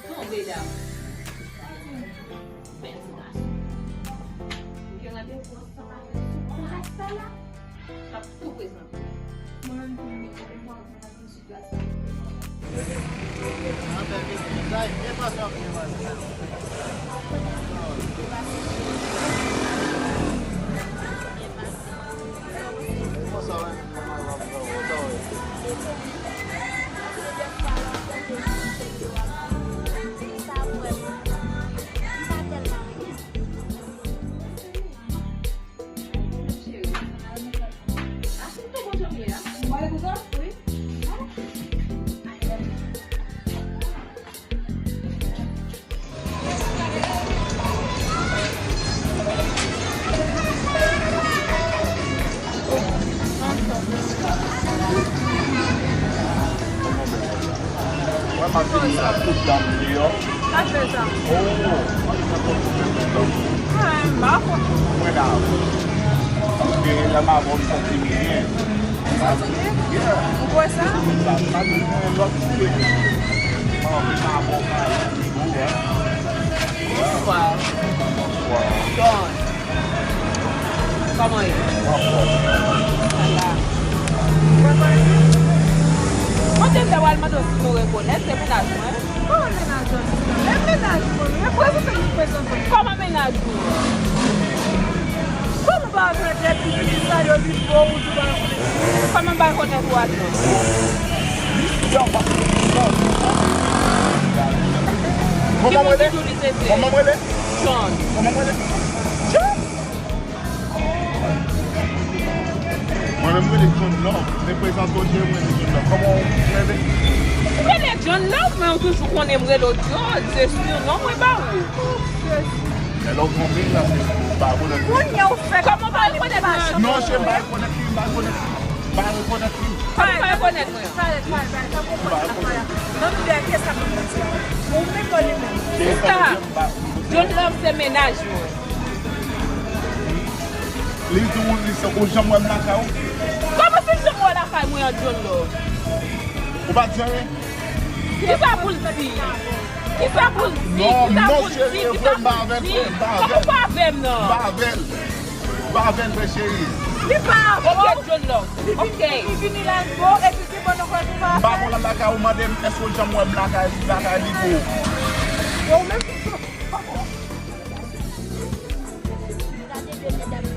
Tombe down. Yang ada puasa lah. Tak tu pun sama. Tá pesado. Bajo. Bueno, porque la más bonita que viene. Não pode ser? Wow. John. Come aí. Quanto tempo o alma do senhor reconhece? É menagem, não é? Como homenagem? É homenagem, pô. Não é coisa que tem pessoas. Como menagem? Como vai fazer publicitário de fogo do barco? Como vai reconhecer o alma? ¿Cómo muere? ¿Cómo muere? John. ¿Cómo muere? Moi, je me John Love. Depois eu estou de John Love. Como muere? Ele é John Love, mas eu toujours qu'on aimerait l'autre John. C'est sûr, non, moi, bah oui. Elle a augmenté là, c'est pas bon. Unha o fé. Comment va reconnaître? Non, je ne vais pas reconnaître. Pas reconnaître. Comment va reconnaître? Vai. Não me dê aqui essa coisa. Não me colhe. Ça, John Love, c'est ménage. Les gens qui sont au jambon de la cao. Comment c'est que moi la caille, moi, John Love? Ou pas dire? Qui ça pour le dire? Qui ça pour le dire? Non, Qui ça non, pour le chérie, dire? Qui faut ça pas pour le avec, dire? pas Comment avec. pas avec, non? Bavel. Bavel, mes chéris. Me fala. Ok, John Love. Ok. E vini lá em boa, esse tipo não vai tomar. Ba moun la ka ou madem esko jam wè blaka li go. Eu mesmo. Regardez le mesdames,